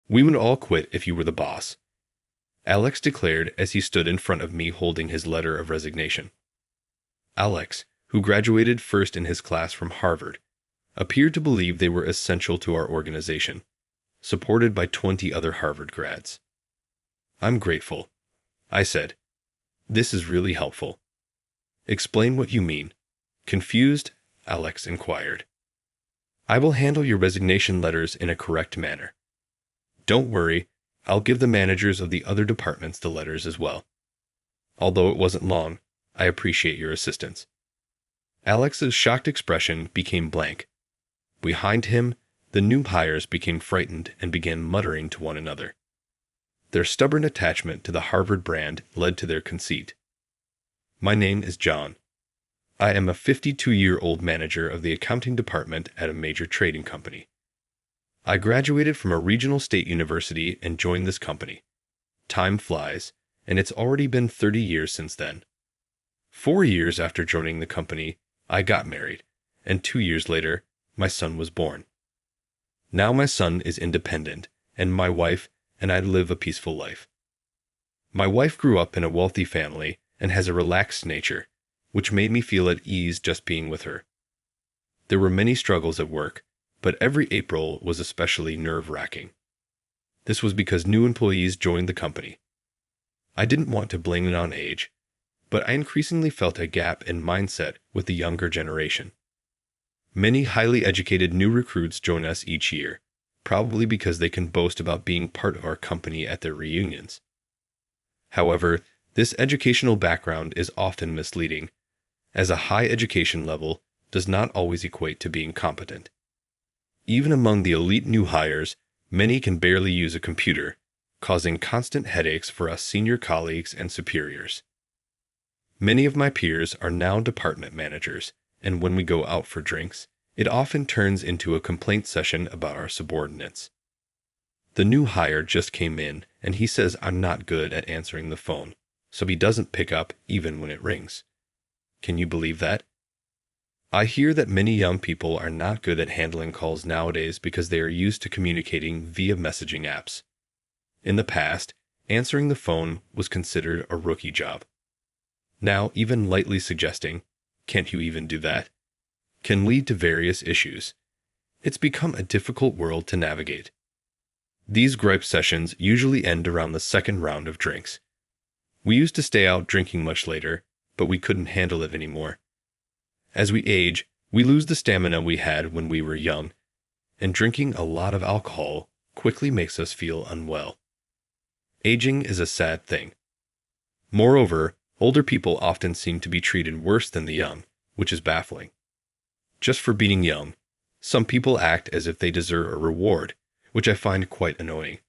We would all quit if you were the boss, Alex declared as he stood in front of me holding his letter of resignation. Alex, who graduated first in his class from Harvard, appeared to believe they were essential to our organization, supported by 20 other Harvard grads. I'm grateful, I said. This is really helpful. Explain what you mean. Confused, Alex inquired. I will handle your resignation letters in a correct manner. Don't worry, I'll give the managers of the other departments the letters as well. Although it wasn't long, I appreciate your assistance. Alex's shocked expression became blank. Behind him, the new hires became frightened and began muttering to one another. Their stubborn attachment to the Harvard brand led to their conceit. My name is John. I am a 52-year-old manager of the accounting department at a major trading company. I graduated from a regional state university and joined this company. Time flies, and it's already been 30 years since then. 4 years after joining the company, I got married, and 2 years later, my son was born. Now my son is independent, and my wife and I live a peaceful life. My wife grew up in a wealthy family and has a relaxed nature, which made me feel at ease just being with her. There were many struggles at work, but every April was especially nerve-wracking. This was because new employees joined the company. I didn't want to blame it on age, but I increasingly felt a gap in mindset with the younger generation. Many highly educated new recruits join us each year, probably because they can boast about being part of our company at their reunions. However, this educational background is often misleading, as a high education level does not always equate to being competent. Even among the elite new hires, many can barely use a computer, causing constant headaches for us senior colleagues and superiors. Many of my peers are now department managers, and when we go out for drinks, it often turns into a complaint session about our subordinates. The new hire just came in, and he says I'm not good at answering the phone, so he doesn't pick up even when it rings. Can you believe that? I hear that many young people are not good at handling calls nowadays because they are used to communicating via messaging apps. In the past, answering the phone was considered a rookie job. Now, even lightly suggesting, "Can't you even do that?" can lead to various issues. It's become a difficult world to navigate. These gripe sessions usually end around the second round of drinks. We used to stay out drinking much later, but we couldn't handle it anymore. As we age, we lose the stamina we had when we were young, and drinking a lot of alcohol quickly makes us feel unwell. Aging is a sad thing. Moreover, older people often seem to be treated worse than the young, which is baffling. Just for being young, some people act as if they deserve a reward, which I find quite annoying.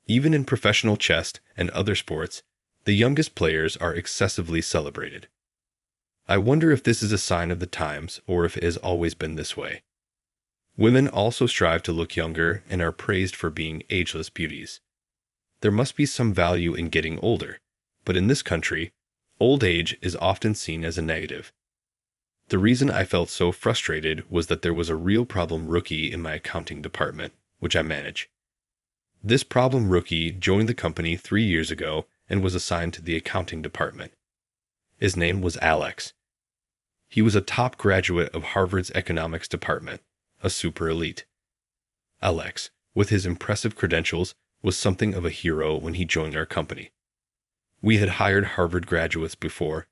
Even in professional chess and other sports, the youngest players are excessively celebrated. I wonder if this is a sign of the times or if it has always been this way. Women also strive to look younger and are praised for being ageless beauties. There must be some value in getting older, but in this country, old age is often seen as a negative. The reason I felt so frustrated was that there was a real problem rookie in my accounting department, which I manage. This problem rookie joined the company 3 years ago and was assigned to the accounting department. His name was Alex. He was a top graduate of Harvard's economics department, a super elite. Alex, with his impressive credentials, was something of a hero when he joined our company. We had hired Harvard graduates before,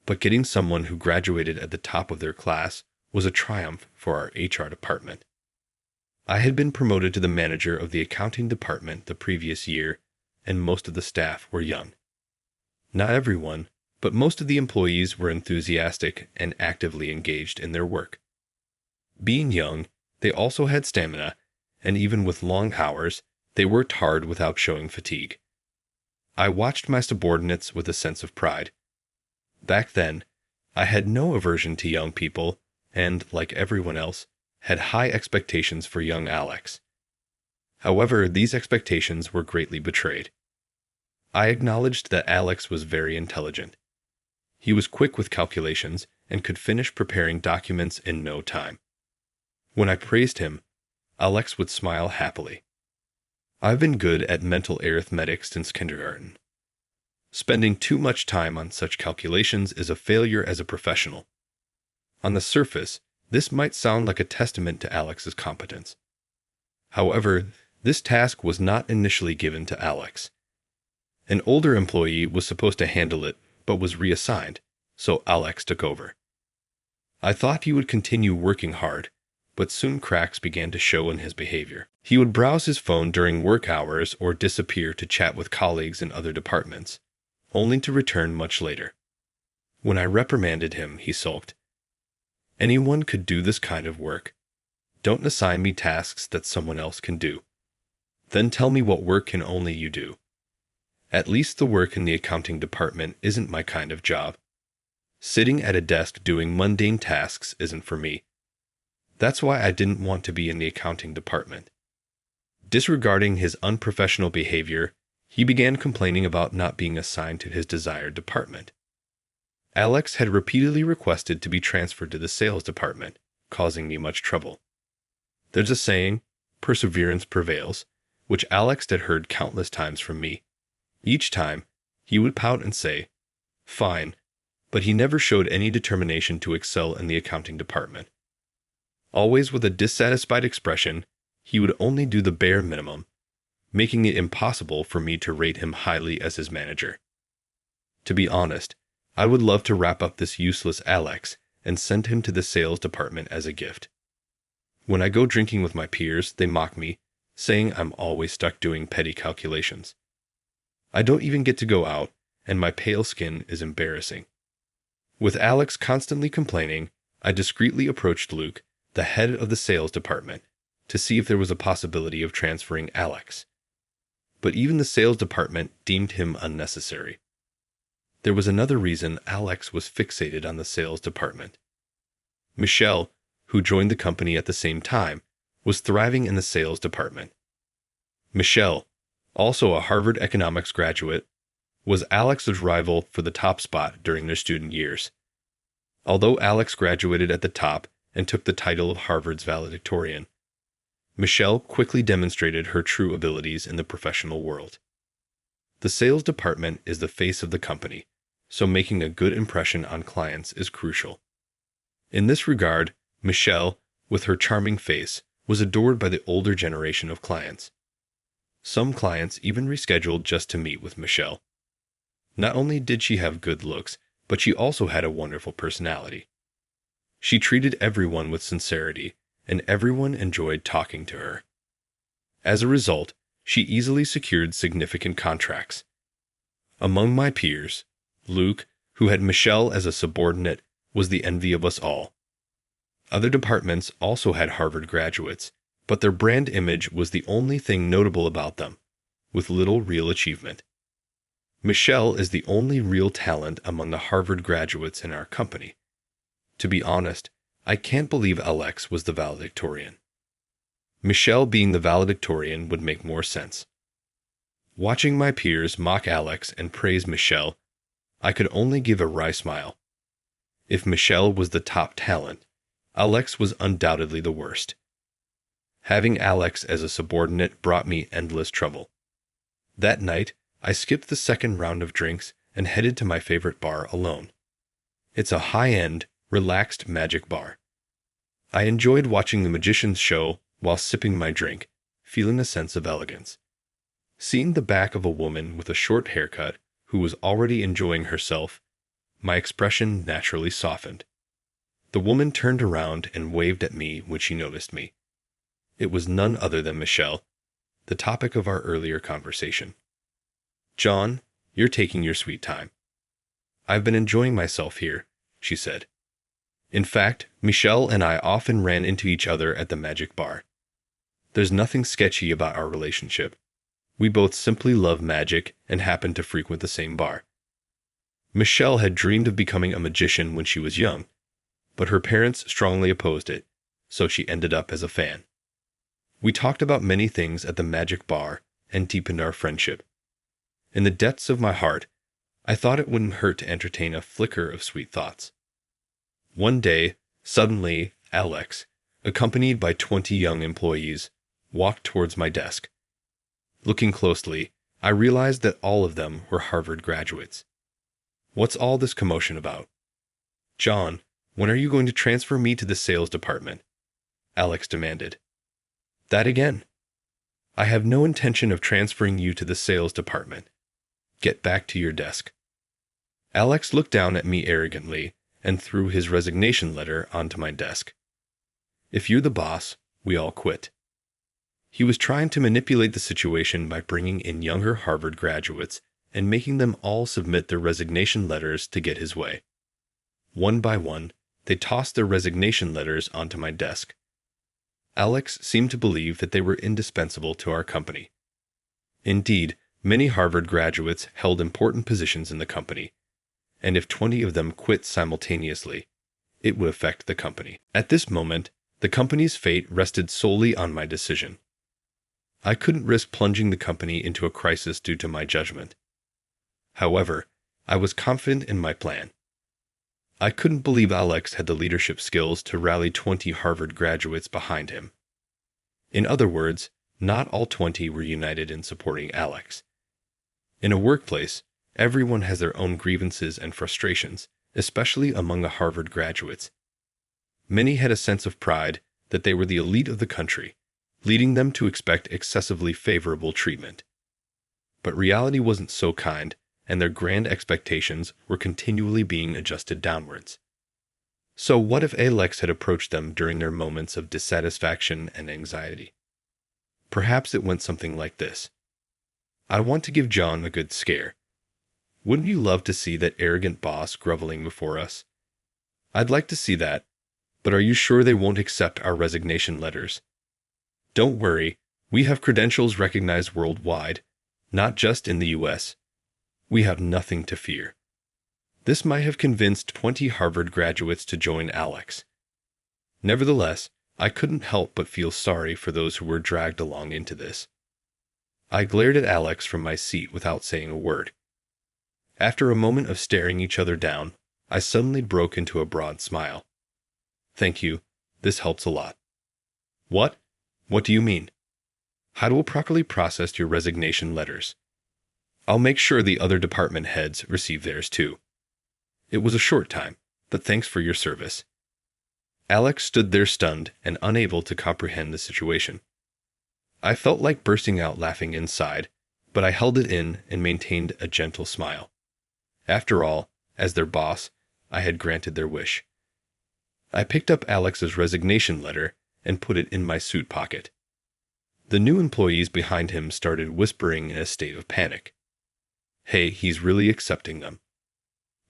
but getting someone who graduated at the top of their class was a triumph for our HR department. I had been promoted to the manager of the accounting department the previous year, and most of the staff were young. Not everyone, but most of the employees were enthusiastic and actively engaged in their work. Being young, they also had stamina, and even with long hours, they worked hard without showing fatigue. I watched my subordinates with a sense of pride. Back then, I had no aversion to young people, and, like everyone else, had high expectations for young Alex. However, these expectations were greatly betrayed. I acknowledged that Alex was very intelligent. He was quick with calculations and could finish preparing documents in no time. When I praised him, Alex would smile happily. I've been good at mental arithmetic since kindergarten. Spending too much time on such calculations is a failure as a professional. On the surface, this might sound like a testament to Alex's competence. However, this task was not initially given to Alex. An older employee was supposed to handle it, but was reassigned, so Alex took over. I thought he would continue working hard, but soon cracks began to show in his behavior. He would browse his phone during work hours or disappear to chat with colleagues in other departments, only to return much later. When I reprimanded him, he sulked. Anyone could do this kind of work. Don't assign me tasks that someone else can do. Then tell me what work can only you do. At least the work in the accounting department isn't my kind of job. Sitting at a desk doing mundane tasks isn't for me. That's why I didn't want to be in the accounting department. Disregarding his unprofessional behavior, he began complaining about not being assigned to his desired department. Alex had repeatedly requested to be transferred to the sales department, causing me much trouble. There's a saying, perseverance prevails, which Alex had heard countless times from me. Each time, he would pout and say, "Fine," but he never showed any determination to excel in the accounting department. Always with a dissatisfied expression, he would only do the bare minimum, making it impossible for me to rate him highly as his manager. To be honest, I would love to wrap up this useless Alex and send him to the sales department as a gift. When I go drinking with my peers, they mock me, saying I'm always stuck doing petty calculations. I don't even get to go out, and my pale skin is embarrassing. With Alex constantly complaining, I discreetly approached Luke, the head of the sales department, to see if there was a possibility of transferring Alex. But even the sales department deemed him unnecessary. There was another reason Alex was fixated on the sales department. Michelle, who joined the company at the same time, was thriving in the sales department. Michelle, also a Harvard economics graduate, was Alex's rival for the top spot during their student years. Although Alex graduated at the top and took the title of Harvard's valedictorian, Michelle quickly demonstrated her true abilities in the professional world. The sales department is the face of the company, so making a good impression on clients is crucial. In this regard, Michelle, with her charming face, was adored by the older generation of clients. Some clients even rescheduled just to meet with Michelle. Not only did she have good looks, but she also had a wonderful personality. She treated everyone with sincerity, and everyone enjoyed talking to her. As a result, she easily secured significant contracts. Among my peers, Luke, who had Michelle as a subordinate, was the envy of us all. Other departments also had Harvard graduates, but their brand image was the only thing notable about them, with little real achievement. Michelle is the only real talent among the Harvard graduates in our company. To be honest, I can't believe Alex was the valedictorian. Michelle being the valedictorian would make more sense. Watching my peers mock Alex and praise Michelle, I could only give a wry smile. If Michelle was the top talent, Alex was undoubtedly the worst. Having Alex as a subordinate brought me endless trouble. That night, I skipped the second round of drinks and headed to my favorite bar alone. It's a high-end, relaxed magic bar. I enjoyed watching the magician's show while sipping my drink, feeling a sense of elegance. Seeing the back of a woman with a short haircut who was already enjoying herself, my expression naturally softened. The woman turned around and waved at me when she noticed me. It was none other than Michelle, the topic of our earlier conversation. "John, you're taking your sweet time. I've been enjoying myself here," she said. In fact, Michelle and I often ran into each other at the magic bar. There's nothing sketchy about our relationship. We both simply love magic and happen to frequent the same bar. Michelle had dreamed of becoming a magician when she was young, but her parents strongly opposed it, so she ended up as a fan. We talked about many things at the magic bar and deepened our friendship. In the depths of my heart, I thought it wouldn't hurt to entertain a flicker of sweet thoughts. One day, suddenly, Alex, accompanied by 20 young employees, walked towards my desk. Looking closely, I realized that all of them were Harvard graduates. What's all this commotion about? John, when are you going to transfer me to the sales department? Alex demanded. That again. I have no intention of transferring you to the sales department. Get back to your desk. Alex looked down at me arrogantly and threw his resignation letter onto my desk. If you're the boss, we all quit. He was trying to manipulate the situation by bringing in younger Harvard graduates and making them all submit their resignation letters to get his way. One by one, they tossed their resignation letters onto my desk. Alex seemed to believe that they were indispensable to our company. Indeed, many Harvard graduates held important positions in the company, and if 20 of them quit simultaneously, it would affect the company. At this moment, the company's fate rested solely on my decision. I couldn't risk plunging the company into a crisis due to my judgment. However, I was confident in my plan. I couldn't believe Alex had the leadership skills to rally 20 Harvard graduates behind him. In other words, not all 20 were united in supporting Alex. In a workplace, everyone has their own grievances and frustrations, especially among the Harvard graduates. Many had a sense of pride that they were the elite of the country, leading them to expect excessively favorable treatment. But reality wasn't so kind, and their grand expectations were continually being adjusted downwards. So what if Alex had approached them during their moments of dissatisfaction and anxiety? Perhaps it went something like this. I want to give John a good scare. Wouldn't you love to see that arrogant boss groveling before us? I'd like to see that, but are you sure they won't accept our resignation letters? Don't worry, we have credentials recognized worldwide, not just in the US. We have nothing to fear. This might have convinced 20 Harvard graduates to join Alex. Nevertheless, I couldn't help but feel sorry for those who were dragged along into this. I glared at Alex from my seat without saying a word. After a moment of staring each other down, I suddenly broke into a broad smile. Thank you, this helps a lot. What? What do you mean? How to properly process your resignation letters. I'll make sure the other department heads receive theirs too. It was a short time, but thanks for your service. Alex stood there stunned and unable to comprehend the situation. I felt like bursting out laughing inside, but I held it in and maintained a gentle smile. After all, as their boss, I had granted their wish. I picked up Alex's resignation letter and put it in my suit pocket. The new employees behind him started whispering in a state of panic. Hey, he's really accepting them.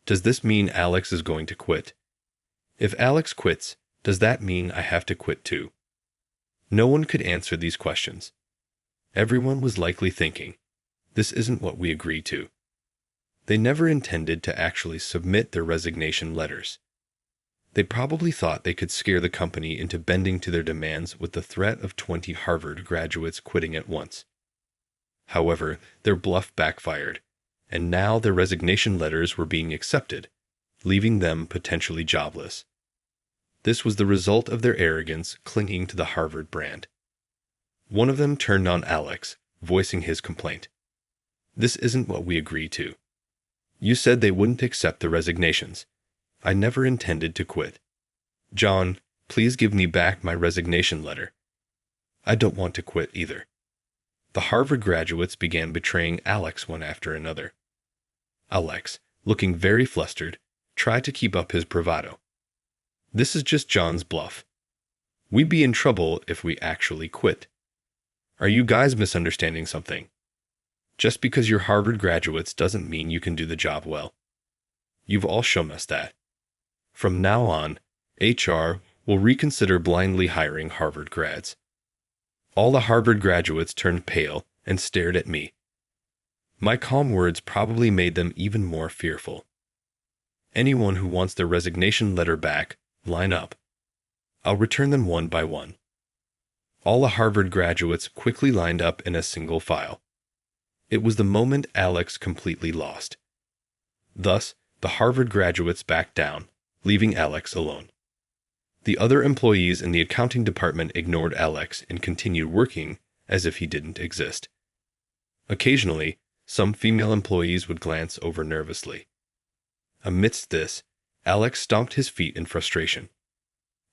Does this mean Alex is going to quit? If Alex quits, does that mean I have to quit too? No one could answer these questions. Everyone was likely thinking, this isn't what we agreed to. They never intended to actually submit their resignation letters. They probably thought they could scare the company into bending to their demands with the threat of 20 Harvard graduates quitting at once. However, their bluff backfired, and now their resignation letters were being accepted, leaving them potentially jobless. This was the result of their arrogance clinging to the Harvard brand. One of them turned on Alex, voicing his complaint. This isn't what we agreed to. You said they wouldn't accept the resignations. I never intended to quit. John, please give me back my resignation letter. I don't want to quit either. The Harvard graduates began betraying Alex one after another. Alex, looking very flustered, tried to keep up his bravado. This is just John's bluff. We'd be in trouble if we actually quit. Are you guys misunderstanding something? Just because you're Harvard graduates doesn't mean you can do the job well. You've all shown us that. From now on, HR will reconsider blindly hiring Harvard grads. All the Harvard graduates turned pale and stared at me. My calm words probably made them even more fearful. Anyone who wants their resignation letter back, line up. I'll return them one by one. All the Harvard graduates quickly lined up in a single file. It was the moment Alex completely lost. Thus, the Harvard graduates backed down, leaving Alex alone. The other employees in the accounting department ignored Alex and continued working as if he didn't exist. Occasionally, some female employees would glance over nervously. Amidst this, Alex stomped his feet in frustration.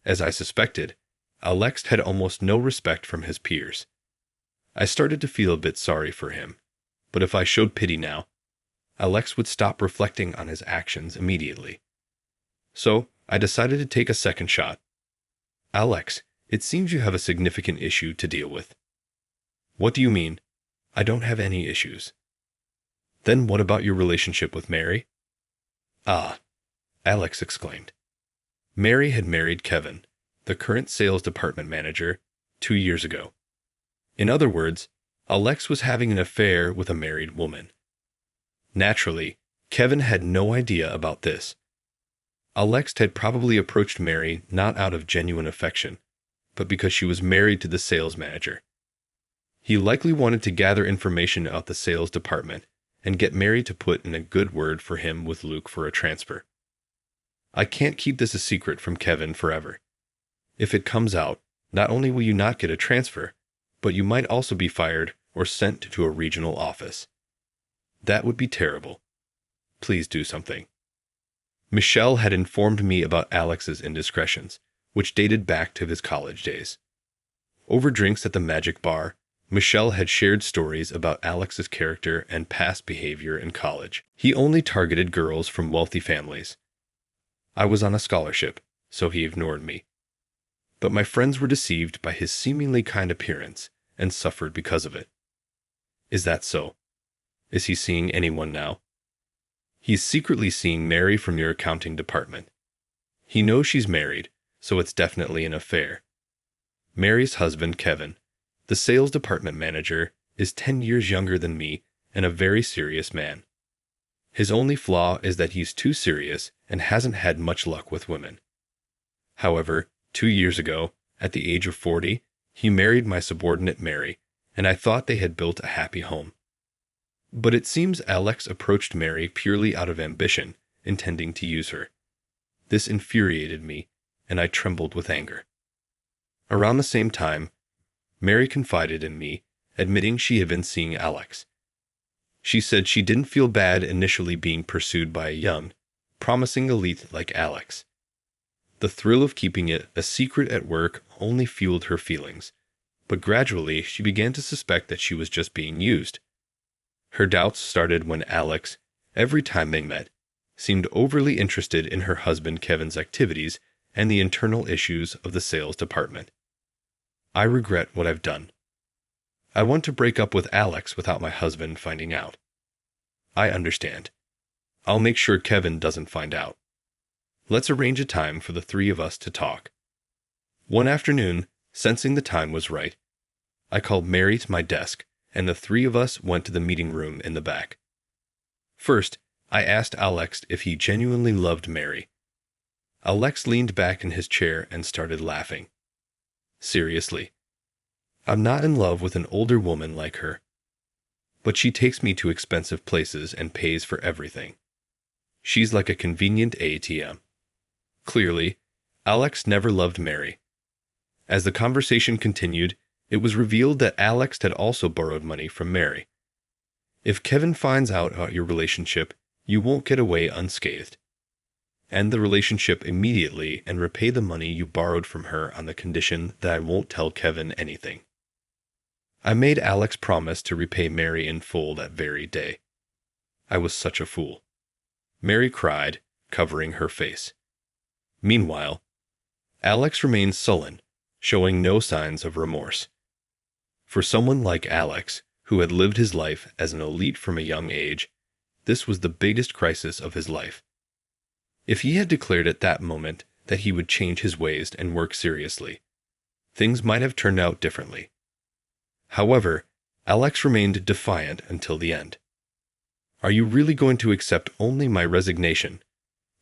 As I suspected, Alex had almost no respect from his peers. I started to feel a bit sorry for him, but if I showed pity now, Alex would stop reflecting on his actions immediately. So, I decided to take a second shot. Alex, it seems you have a significant issue to deal with. What do you mean? I don't have any issues. Then what about your relationship with Mary? Ah, Alex exclaimed. Mary had married Kevin, the current sales department manager, 2 years ago. In other words, Alex was having an affair with a married woman. Naturally, Kevin had no idea about this. Alex had probably approached Mary not out of genuine affection, but because she was married to the sales manager. He likely wanted to gather information about the sales department and get Mary to put in a good word for him with Luke for a transfer. I can't keep this a secret from Kevin forever. If it comes out, not only will you not get a transfer, but you might also be fired or sent to a regional office. That would be terrible. Please do something. Michelle had informed me about Alex's indiscretions, which dated back to his college days. Over drinks at the Magic Bar, Michelle had shared stories about Alex's character and past behavior in college. He only targeted girls from wealthy families. I was on a scholarship, so he ignored me. But my friends were deceived by his seemingly kind appearance and suffered because of it. Is that so? Is he seeing anyone now? He's secretly seeing Mary from your accounting department. He knows she's married, so it's definitely an affair. Mary's husband, Kevin, the sales department manager, is 10 years younger than me and a very serious man. His only flaw is that he's too serious and hasn't had much luck with women. However, 2 years ago, at the age of 40, he married my subordinate Mary, and I thought they had built a happy home. But it seems Alex approached Mary purely out of ambition, intending to use her. This infuriated me, and I trembled with anger. Around the same time, Mary confided in me, admitting she had been seeing Alex. She said she didn't feel bad initially being pursued by a young, promising elite like Alex. The thrill of keeping it a secret at work only fueled her feelings, but gradually she began to suspect that she was just being used. Her doubts started when Alex, every time they met, seemed overly interested in her husband Kevin's activities and the internal issues of the sales department. I regret what I've done. I want to break up with Alex without my husband finding out. I understand. I'll make sure Kevin doesn't find out. Let's arrange a time for the three of us to talk. One afternoon, sensing the time was right, I called Mary to my desk, and the three of us went to the meeting room in the back. First, I asked Alex if he genuinely loved Mary. Alex leaned back in his chair and started laughing. Seriously. I'm not in love with an older woman like her. But she takes me to expensive places and pays for everything. She's like a convenient ATM. Clearly, Alex never loved Mary. As the conversation continued, it was revealed that Alex had also borrowed money from Mary. If Kevin finds out about your relationship, you won't get away unscathed. End the relationship immediately and repay the money you borrowed from her on the condition that I won't tell Kevin anything. I made Alex promise to repay Mary in full that very day. I was such a fool. Mary cried, covering her face. Meanwhile, Alex remained sullen, showing no signs of remorse. For someone like Alex, who had lived his life as an elite from a young age, this was the biggest crisis of his life. If he had declared at that moment that he would change his ways and work seriously, things might have turned out differently. However, Alex remained defiant until the end. Are you really going to accept only my resignation,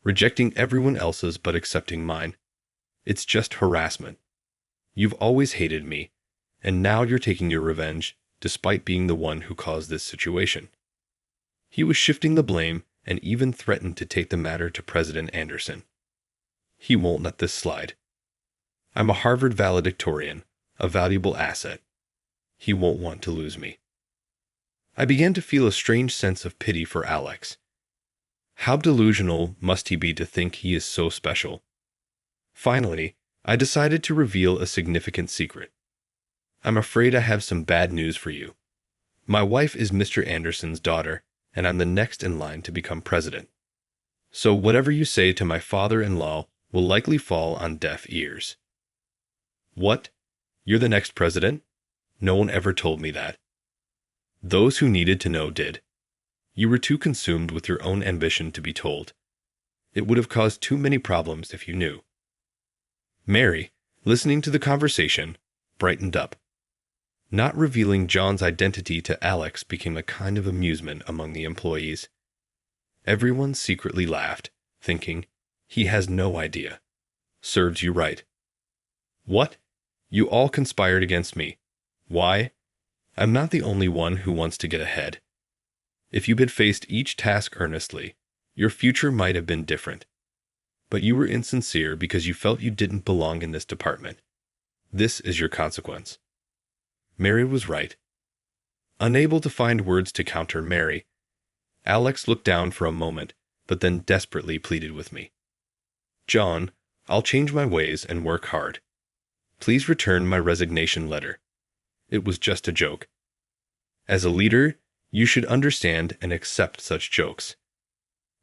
rejecting everyone else's but accepting mine? It's just harassment. You've always hated me, and now you're taking your revenge despite being the one who caused this situation. He was shifting the blame and even threatened to take the matter to President Anderson. He won't let this slide. I'm a Harvard valedictorian, a valuable asset. He won't want to lose me. I began to feel a strange sense of pity for Alex. How delusional must he be to think he is so special? Finally, I decided to reveal a significant secret. I'm afraid I have some bad news for you. My wife is Mr. Anderson's daughter, and I'm the next in line to become president. So whatever you say to my father-in-law will likely fall on deaf ears. What? You're the next president? No one ever told me that. Those who needed to know did. You were too consumed with your own ambition to be told. It would have caused too many problems if you knew. Mary, listening to the conversation, brightened up. Not revealing John's identity to Alex became a kind of amusement among the employees. Everyone secretly laughed, thinking, he has no idea. Serves you right. What? You all conspired against me. Why? I'm not the only one who wants to get ahead. If you had faced each task earnestly, your future might have been different. But you were insincere because you felt you didn't belong in this department. This is your consequence. Mary was right. Unable to find words to counter Mary, Alex looked down for a moment, but then desperately pleaded with me. John, I'll change my ways and work hard. Please return my resignation letter. It was just a joke. As a leader, you should understand and accept such jokes.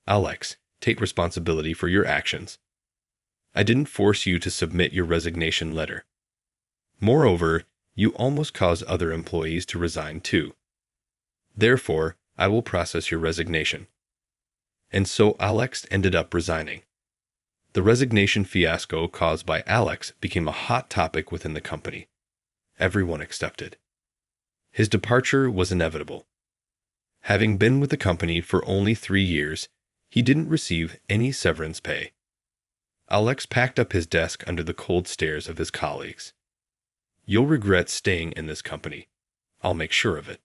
Alex, take responsibility for your actions. I didn't force you to submit your resignation letter. Moreover, you almost caused other employees to resign too. Therefore, I will process your resignation. And so Alex ended up resigning. The resignation fiasco caused by Alex became a hot topic within the company. Everyone accepted. His departure was inevitable. Having been with the company for only 3 years, he didn't receive any severance pay. Alex packed up his desk under the cold stares of his colleagues. You'll regret staying in this company. I'll make sure of it.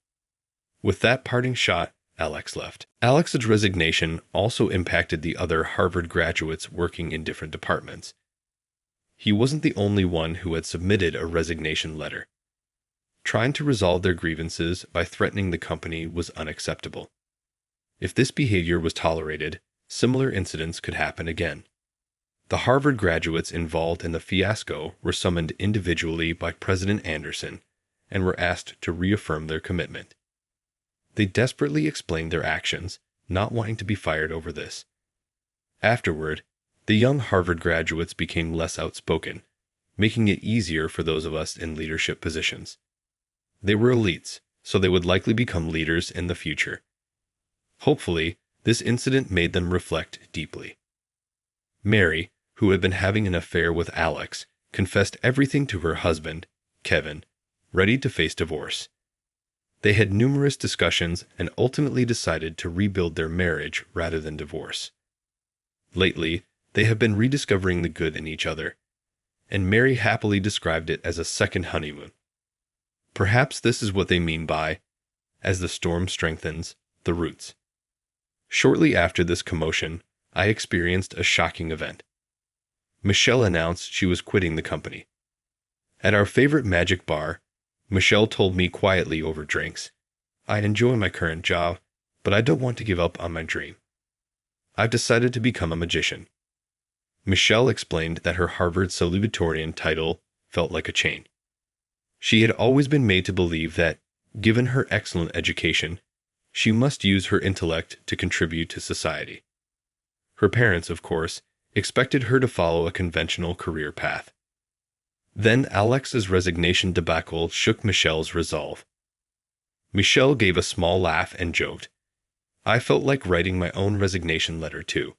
With that parting shot, Alex left. Alex's resignation also impacted the other Harvard graduates working in different departments. He wasn't the only one who had submitted a resignation letter. Trying to resolve their grievances by threatening the company was unacceptable. If this behavior was tolerated, similar incidents could happen again. The Harvard graduates involved in the fiasco were summoned individually by President Anderson and were asked to reaffirm their commitment. They desperately explained their actions, not wanting to be fired over this. Afterward, the young Harvard graduates became less outspoken, making it easier for those of us in leadership positions. They were elites, so they would likely become leaders in the future. Hopefully, this incident made them reflect deeply. Mary, who had been having an affair with Alex, confessed everything to her husband, Kevin, ready to face divorce. They had numerous discussions and ultimately decided to rebuild their marriage rather than divorce. Lately, they have been rediscovering the good in each other, and Mary happily described it as a second honeymoon. Perhaps this is what they mean by, as the storm strengthens, the roots. Shortly after this commotion, I experienced a shocking event. Michelle announced she was quitting the company. At our favorite magic bar, Michelle told me quietly over drinks, I enjoy my current job, but I don't want to give up on my dream. I've decided to become a magician. Michelle explained that her Harvard salutatorian title felt like a chain. She had always been made to believe that, given her excellent education, she must use her intellect to contribute to society. Her parents, of course, expected her to follow a conventional career path. Then Alex's resignation debacle shook Michelle's resolve. Michelle gave a small laugh and joked, I felt like writing my own resignation letter too.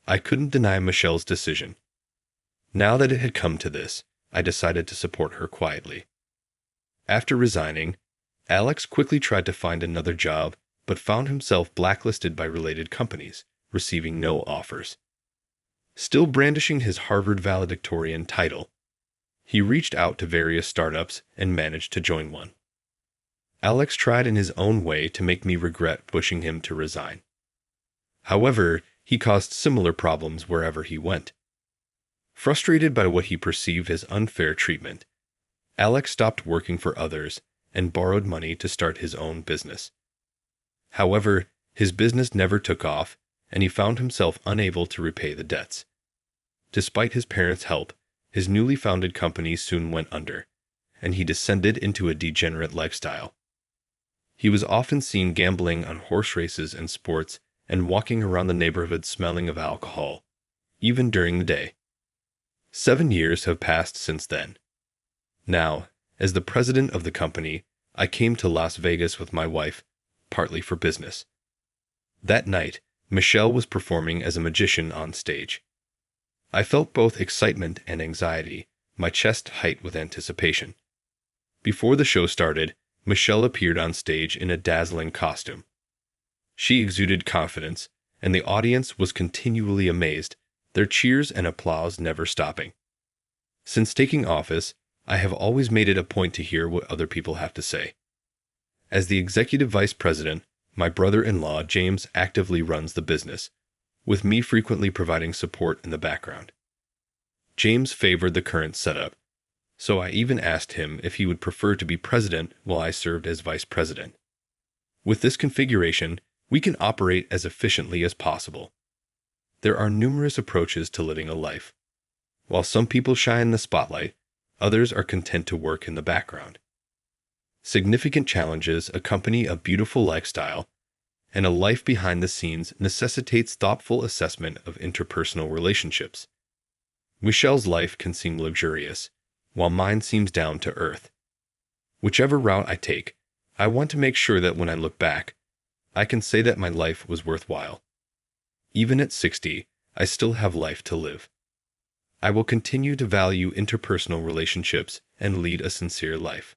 I couldn't deny Michelle's decision. Now that it had come to this, I decided to support her quietly. After resigning, Alex quickly tried to find another job, but found himself blacklisted by related companies, receiving no offers. Still brandishing his Harvard valedictorian title, he reached out to various startups and managed to join one. Alex tried in his own way to make me regret pushing him to resign. However, he caused similar problems wherever he went. Frustrated by what he perceived as unfair treatment, Alex stopped working for others and borrowed money to start his own business. However, his business never took off, and he found himself unable to repay the debts. Despite his parents' help, his newly founded company soon went under, and he descended into a degenerate lifestyle. He was often seen gambling on horse races and sports and walking around the neighborhood smelling of alcohol, even during the day. 7 years have passed since then. Now, as the president of the company, I came to Las Vegas with my wife, partly for business. That night, Michelle was performing as a magician on stage. I felt both excitement and anxiety, my chest tight with anticipation. Before the show started, Michelle appeared on stage in a dazzling costume. She exuded confidence, and the audience was continually amazed, their cheers and applause never stopping. Since taking office, I have always made it a point to hear what other people have to say. As the executive vice president, my brother-in-law James actively runs the business, with me frequently providing support in the background. James favored the current setup, so I even asked him if he would prefer to be president while I served as vice president. With this configuration, we can operate as efficiently as possible. There are numerous approaches to living a life. While some people shine in the spotlight, others are content to work in the background. Significant challenges accompany a beautiful lifestyle, and a life behind the scenes necessitates thoughtful assessment of interpersonal relationships. Michelle's life can seem luxurious, while mine seems down to earth. Whichever route I take, I want to make sure that when I look back, I can say that my life was worthwhile. Even at 60, I still have life to live. I will continue to value interpersonal relationships and lead a sincere life.